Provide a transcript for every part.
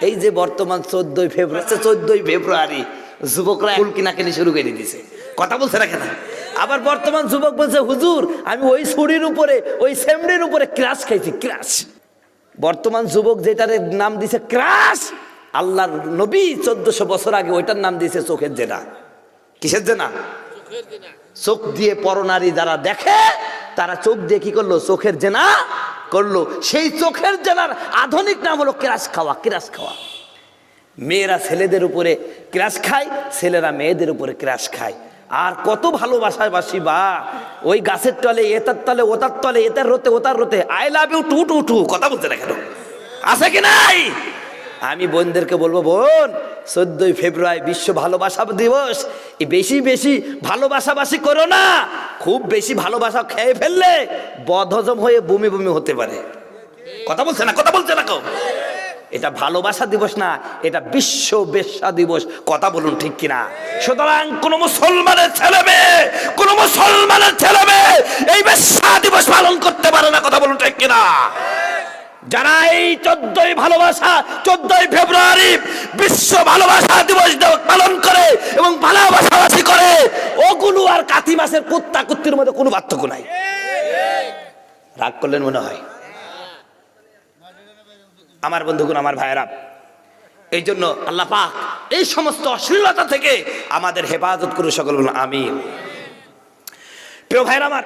এই যে বর্তমান 14 ফেব্রুয়ারি যুবকরা ফুল কিনাকিনি শুরু করে দিয়েছে, কথা বলছে না কেন? আবার বর্তমান যুবক বলছে হুজুর আমি ওই ছুরির উপরে ওই সেমরির উপরে ক্রাশ খাইছি, ক্রাশ। বর্তমান যুবক যেটার নাম দিছে ক্রাশ, আল্লাহর নবী 1400 বছর আগে ওইটার নাম দিয়েছে চোখের জেনা। কিসের জেনা? চোখ দিয়ে পরনারী যারা দেখে তারা চোখ দিয়ে কি করলো? চোখের জেনা করলো। সেই চোখের জেনার আধুনিক নাম হলো ক্রাশ খাওয়া, ক্রাশ খাওয়া। মেয়েরা ছেলেদের উপরে ক্রাশ খায়, ছেলেরা মেয়েদের উপরে ক্রাশ খায়। আর কত ভালোবাসাবাসি বা ওই গাছের তলে এটার তলে ওটার তলে এটার রোতে ওটার রোতে I love you too too too, কথা বলতে না কেন? আছে কি নাই? আমি বোনদেরকে বলবো, বোন 14 ফেব্রুয়ারি বিশ্ব ভালোবাসা দিবস, বেশি বেশি ভালোবাসাবাসি করো না। খুব বেশি ভালোবাসা খেয়ে ফেললে বদহজম হয়ে বমি বমি হতে পারে, কথা বলছে না? কথা বলছে না কেউ? এটা ভালোবাসা দিবস না, এটা বিশ্ব বেশ্যা দিবস, কথা বলুন ঠিক কিনা? সুতরাং কোন মুসলমানের ছেলে মেয়ে এই বেশ্যা দিবস পালন করতে পারে না, কথা বলুন ঠিক কিনা? যারা এই 14 ফেব্রুয়ারি বিশ্ব ভালোবাসা দিবস পালন করে এবং ভালোবাসাবাসি করে, ওগুলো আর কাতি মাসের কুত্তা কুত্তির মধ্যে কোনো পার্থক্য নাই। রাগ করলেন মনে হয় আমার বন্ধুগণ, আমার ভাইয়েরা। এই জন্য আল্লাহ পাক এই সমস্ত অশ্লীলতা থেকে আমাদের হেফাজত করে, সকল বলুন আমিন। প্রিয় ভাইয়েরা আমার,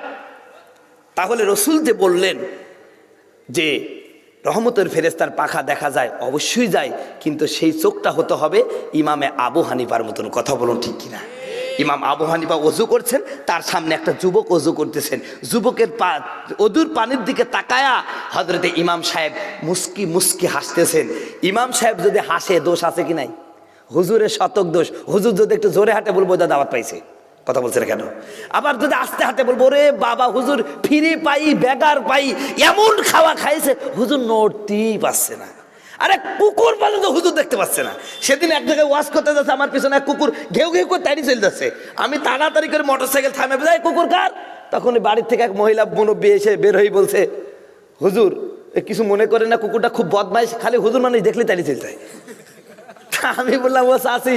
তাহলে রসুল যে বললেন যে রহমতের ফেরেশতার পাখা দেখা যায়, অবশ্যই যায়, কিন্তু সেই চোখটা হতে হবে ইমামে আবু হানিফার মতন, কথা বলুন ঠিক কিনা? ইমাম আবু হানিফা ওযু করছেন, তার সামনে একটা যুবক ওযু করতেছেন, যুবকের ওযুর পানির দিকে তাকায়া হযরতে ইমাম সাহেব মুস্কি মুস্কি হাসতেছেন। ইমাম সাহেব যদি হাসে দোষ আছে কি নাই? হুজুরের শতক দোষ। হুজুর যদি একটু জোরে হাঁটে বলবো যা দাওয়াত পাইছে, কথা বলছে না কেন? আবার যদি আস্তে হাঁটে বলবো রে বাবা হুজুর ফিরি পাই বেগার পাই, এমন খাওয়া খাইছে হুজুর নড়তেই পারছে না। আরে কুকুর পর্যন্ত হুজুর দেখতে পাচ্ছে না। সেদিন এক জায়গায় ওয়াজ করতে যাচ্ছে, আমার পিছনে এক কুকুর ঘেউ ঘেউ করে তাড়ি চলে যাচ্ছে। আমি তাড়াতাড়ি করে মোটরসাইকেল থামে যাই, কুকুর কার? তখন বাড়ির থেকে এক মহিলা মুরব্বি এসে বের হয়ে বলছে, হুজুর কিছু মনে করে না, কুকুরটা খুব বদমাইশ, খালি হুজুর মানুষ দেখলে তাড়ি চলে যায়। আমি বললাম ও চাচি,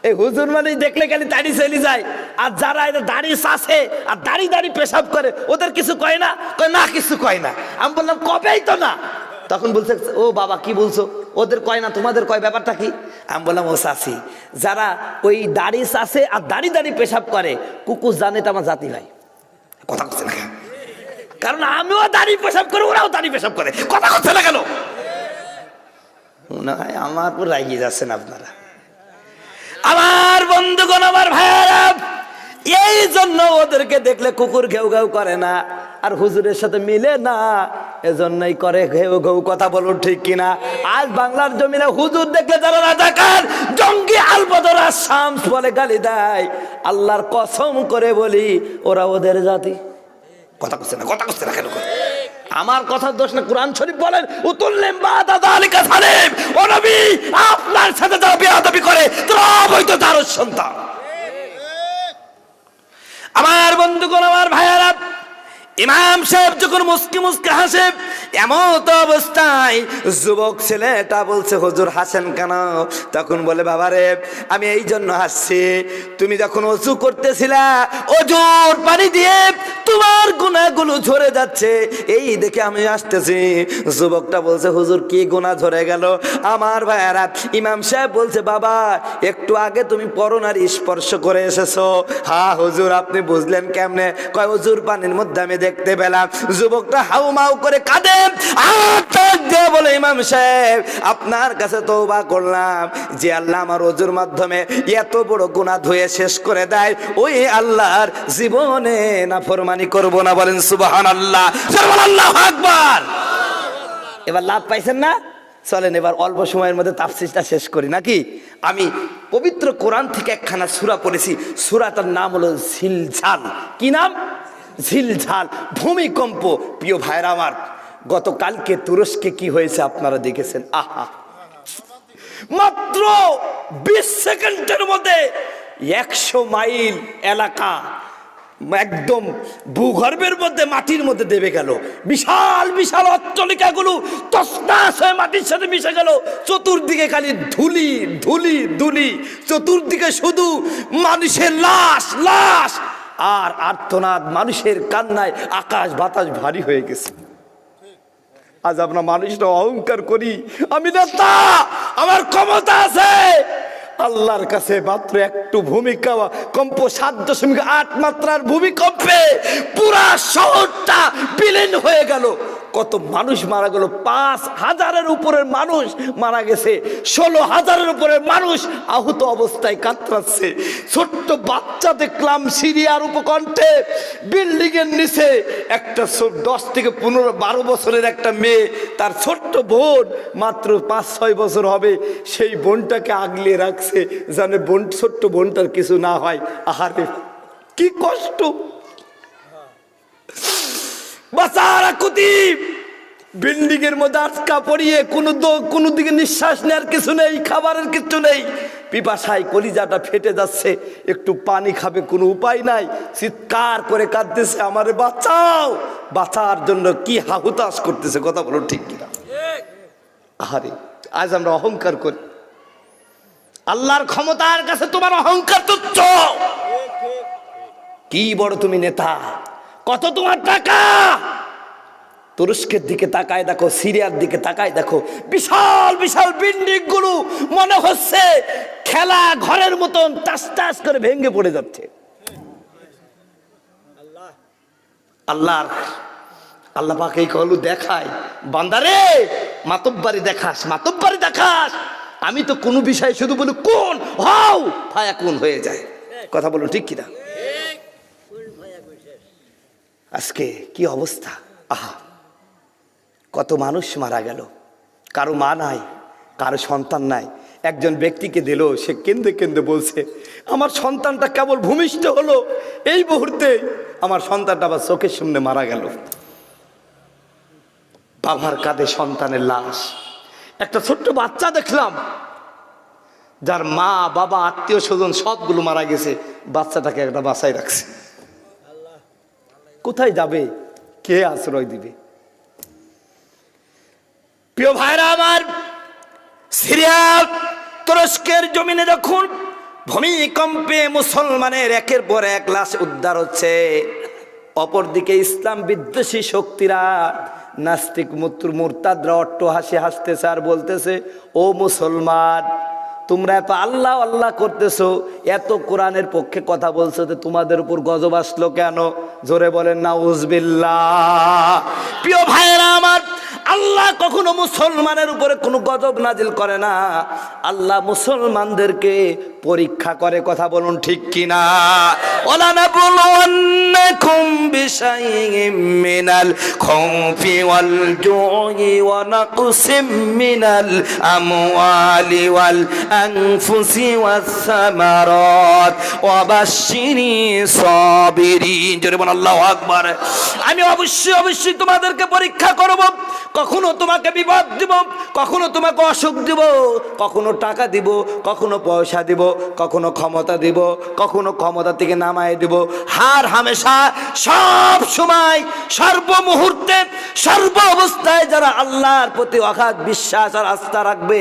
এই হুজুর মানুষ দেখলে খালি দাড়ি চলে যায়, আর যারা এটা দাড়ি চাষে আর দাড়ি দাড়ি পেশাব করে ওদের কিছু কয় না? কয় না, কিছু কয় না। আমি বললাম কবেই তো না। তখন বলছে ও বাবা কি বলছো, ওদের কয় না তোমাদের কয়, ব্যাপারটা কি? আমি বললাম ও চাচি, যারা ওই দাড়ি চাষে আর দাড়ি দাড়ি পেশাব করে কুকুর জানে এটা আমার জাতি ভাই, কথা বলছে না? কারণ আমিও দাড়ি পেশাব করে, ওরাও দাড়ি পেশাব করে, কথা বলছে না কেন? মনে হয় আমার উপর রাগিয়ে যাচ্ছেন আপনারা। আমার বন্ধুগণ, আমার ভাইয়েরা, এই জন্য ওদেরকে দেখলে কুকুর ঘেউ ঘেউ করে না, আর হুজুরের সাথে মিলে না, এজন্যই করে ঘেউ ঘেউ, কথা বলুন ঠিক কিনা? আজ বাংলার জমিনে হুজুর দেখলে যারা রাজাকার জঙ্গি আলবদর শামস বলে গালি দেয়, আল্লাহর কসম করে বলি ওরা ওদের জাতি, কথা করছে না? কথা করছে না কেন? আমার কথার দোষ না, কোরআন শরীফ বলেন উতুল্লিম বাদা যালিকা সালিম, ও নবী আপনার সাথে যারা বেয়াদবি করে তারা অবৈধ দারুস সন্তান। আমার বন্ধুগণ, আমার ভাইয়েরা, ইমাম সাহেব যখন মুস্কি মুস্কি হাসে, এমন অবস্থায় যুবক ছেলেটা বলছে হুজুর হাসেন কেন? তখন বলে বাবা রে আমি এই জন্য হাসছি, তুমি যখন ওযু করতেছিলা ওযুর পানি দিয়ে তোমার গুনাহগুলো ঝরে যাচ্ছে, এই দেখে আমি আসতেছি। যুবকটা বলছে হুজুর কি গুনাহ ঝরে গেল? আমার ভাইয়েরা, ইমাম সাহেব বলছে বাবা একটু আগে তুমি পরনারী স্পর্শ করে এসেছো। হ্যাঁ হুজুর আপনি বুঝলেন কেমনে? কয় ওযুর পানির মধ্যে আমি দেখতে পেলাম। যুবকটা হাউমাউ করে কাঁদে, বলে ইমাম সাহেব আপনার কাছে তওবা করলাম, যে আল্লাহ আমার ওযুর মাধ্যমে এত বড় গুনাহ ধুয়ে শেষ করে দেয়, ওই আল্লাহর জীবনে নাফরমানি করব না। বলেন সুবহানাল্লাহ, আল্লাহু আকবার। এবার লাভ পাইছেন না? চলেন এবার অল্প সময়ের মধ্যে তাফসীরটা শেষ করি নাকি? আমি পবিত্র কোরআন থেকে একখানা সূরা পড়েছি, সূরাটার নাম হলো জিলজাল। কি নাম? জিলজাল, ভূমিকম্প। প্রিয় ভাইরা আমার, গতকালকে তুরস্কে কি হয়েছে আপনারা দেখেছেন? আহা, মাত্র 20 সেকেন্ডের মধ্যে 100 মাইল এলাকা একদম ভূগর্ভের মধ্যে মাটির মধ্যে দেবে গেল। বিশাল বিশাল অট্টালিকাগুলো তছনছ হয়ে মাটির সাথে মিশে গেল। চতুর্দিকে খালি ধুলি ধুলি ধুলি, চতুর্দিকে শুধু মানুষের লাশ লাশ আর আর্তনাদ, মানুষের কান্নায় আকাশ বাতাস ভারী হয়ে গেছে। আজ আমরা মানুষরা অহংকার করি, আমি নেতা, আমার ক্ষমতা আছে। আল্লাহর কাছে মাত্র একটু ভূমিকা কম্প 7.8 মাত্রার ভূমিকম্পে পুরা শহরটা বিলীন হয়ে গেল। কত মানুষ মারা গেল, 5,000-এর উপরের মানুষ মারা গেছে, 16,000-এর উপরের মানুষ আহত অবস্থায় কাতরাচ্ছে। ছোট্ট বাচ্চা দেখলাম সিরিয়ার উপকণ্ঠে বিল্ডিং এর নিচে, একটা 10 থেকে 12 বছরের একটা মেয়ে, তার ছোট্ট বোন মাত্র 5-6 বছর হবে, সেই বোনটাকে আগলে রাখছে জানে বোন, ছোট্ট বোনটার কিছু না হয়। আহারে কি কষ্ট! বাচ্চারা কুতি বিল্ডিং এর মধ্যে আটকা পড়িয়ে কোনো দিকে নিঃশ্বাস নেওয়ার কিছু নেই, খাবারের কিছু নেই, পিপাসায় কলিজাটা ফেটে যাচ্ছে, একটু পানি খাবে কোনো উপায় নাই, চিৎকার করে কাঁদতেছে, আমারে বাঁচাও। বাঁচার জন্য কি হাহুতাশ করতেছে, কথা বলো ঠিক কিনা? আহারে আজ আমরা অহংকার করি, আল্লাহর ক্ষমতার কাছে তোমার অহংকার তুচ্ছ। কি বড় তুমি নেতা, কত তোমার টাকা। তুরস্কের দিকে তাকায় দেখো, সিরিয়ার দিকে তাকায় দেখো, বিশাল বিশাল বিল্ডিং গুলো মনে হচ্ছে খেলা ঘরের মতন টাস টাস করে ভেঙে পড়ে যাচ্ছে। আল্লাহ পাক এই কলু দেখায়, বান্দারে মাতব্বারি দেখাস, মাতব্বারি দেখাস। আমি তো কোনো বিষয়ে শুধু বলি কোন হও, ফায়া কোন হয়ে যায়, কথা বলো ঠিক কিনা? আজকে কি অবস্থা, আহা কত মানুষ মারা গেল, কারো মা নাই, কারো সন্তান নাই। একজন ব্যক্তিকে দিল, সে কেঁদে কেঁদে বলছে আমার সন্তানটা কেবল ভূমিষ্ঠ হলো, এই মুহূর্তে আমার সন্তানটা আবার চোখের সামনে মারা গেল। বাবার কাঁধে সন্তানের লাশ। একটা ছোট্ট বাচ্চা দেখলাম যার মা বাবা আত্মীয় স্বজন সবগুলো মারা গেছে, বাচ্চাটাকে একটা বাসায় রাখছে। কোথায় যাবে, কে আশ্রয় দিবে? প্রিয় ভাইরা আমার, সিরিয়া তুরস্কের জমিনে যখন ভূমিকম্পে মুসলমানের একের পর এক লাশ উদ্ধার হচ্ছে, অপরদিকে ইসলাম বিদ্বেষী শক্তিরা, নাস্তিক মুরতাদরা অট্টহাসি হাসতেছে আর বলতেছে, ও মুসলমান তোমরা এত আল্লাহ আল্লাহ করতেছো, এত কোরআনের পক্ষে কথা বলছো, তো তোমাদের উপর গজব আসলো কেন? জোরে বলেন নাউজুবিল্লাহ। প্রিয় ভাইরা আমার, আল্লাহ কখনো মুসলমানের উপরে কোনো গজব নাজিল করে না, আল্লাহ মুসলমানদেরকে পরীক্ষা করে, কথা বলুন ঠিক কিনা? ওয়ালানাবলুওয়ান্নাকুম বিশাইইম মিনাল খাউফি ওয়াল জুই ওয়া নাকসিম মিনাল আমওয়ালি ওয়াল আনফুসি ওয়াস সামারাত ওয়া বাশশিরিস সাবিরিন। জোরে বলুন আল্লাহু আকবার। আমি অবশ্যই তোমাদেরকে পরীক্ষা করব, কখনো তোমাকে বিপদ দিব, কখনো তোমাকে অসুখ দিব, কখনো টাকা দিব, কখনো পয়সা দিব, কখনো ক্ষমতা দিব, কখনো ক্ষমতা থেকে নামায় দিব। হার হামেশা সব সময় সর্ব মুহূর্তে সর্ব অবস্থায় যারা আল্লাহর প্রতি অগাধ বিশ্বাস আর আস্থা রাখবে,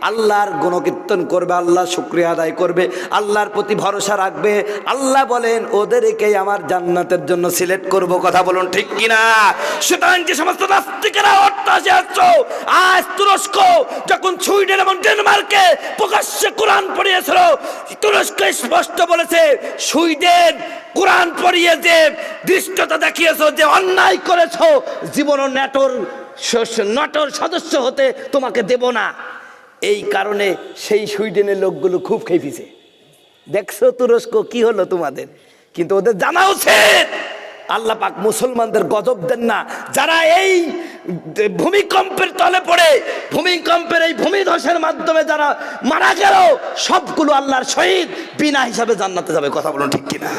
আল্লাহর গুণকীর্তন করবে, আল্লাহর শুকরিয়া আদায় করবে, আল্লাহর প্রতি ভরসা রাখবে, আল্লাহ বলেন ওদেরকেই আমার জান্নাতের জন্য সিলেক্ট করব, কথা বলুন ঠিক কিনা? সুতরাং যে সমস্ত নাস্তিকেরা অট্টহাসি আসছো, আজ তুরস্ক যখন সুইডেন এবং ডেনমার্কে প্রকাশ্যে কোরআন পড়িয়েছিল, তুরস্ক স্পষ্ট বলেছে সুইডেন কোরআন পড়িয়ে যে দৃষ্টতা দেখিয়েছো, যে অন্যায় করেছো, জীবনও ন্যাটোর সদস্য হতে তোমাকে দেব না। এই কারণে সেই সুইডেনের লোকগুলো খুব খেপিছে। দেখছো তুরস্ক কি হলো তোমাদের? কিন্তু ওদের জানা উচিত আল্লাহ পাক মুসলমানদের গজব দেন না। যারা এই ভূমিকম্পের তলে পড়ে, ভূমিকম্পের এই ভূমিধসের মাধ্যমে যারা মারা গেল, সবগুলো আল্লাহর শহীদ, বিনা হিসাবে জান্নাতে যাবে, কথা বলুন ঠিক কিনা?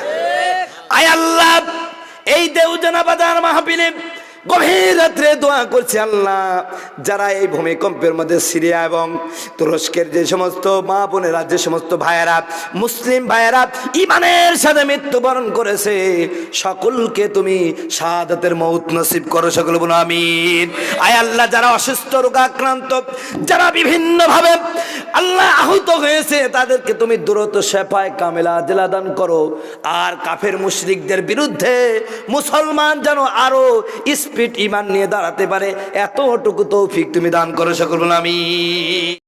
আয় আল্লাহ, এই দেওজানা বাজার মাহফিলে গভীর রাত্রে দোয়া করছে, আল্লাহ যারা এই ভূমিকম্পের মধ্যে সিরিয়া এবং তুরস্কের যে সমস্ত মা বোনেরা, যে সমস্ত ভাইয়েরা, মুসলিম ভাইয়েরা ঈমানের সাথে মৃত্যুবরণ করেছে, সকলকে তুমি শাহাদাতের মউত নসিব করো, সকল বলো আমিন। আয় আল্লাহ, যারা অসুস্থ রোগাক্রান্ত, যারা বিভিন্ন ভাবে আল্লাহ আহত হয়েছে, তাদেরকে তুমি দ্রুত শেফায়ে কামেলা আজলা দান করো। আর কাফের মুশরিকদের বিরুদ্ধে মুসলমান যেন আরো স্পিড ঈমান নিয়ে দাঁড়াতে পারে, এতটুকু তৌফিক তুমি দান করো, সকল বলো আমিন।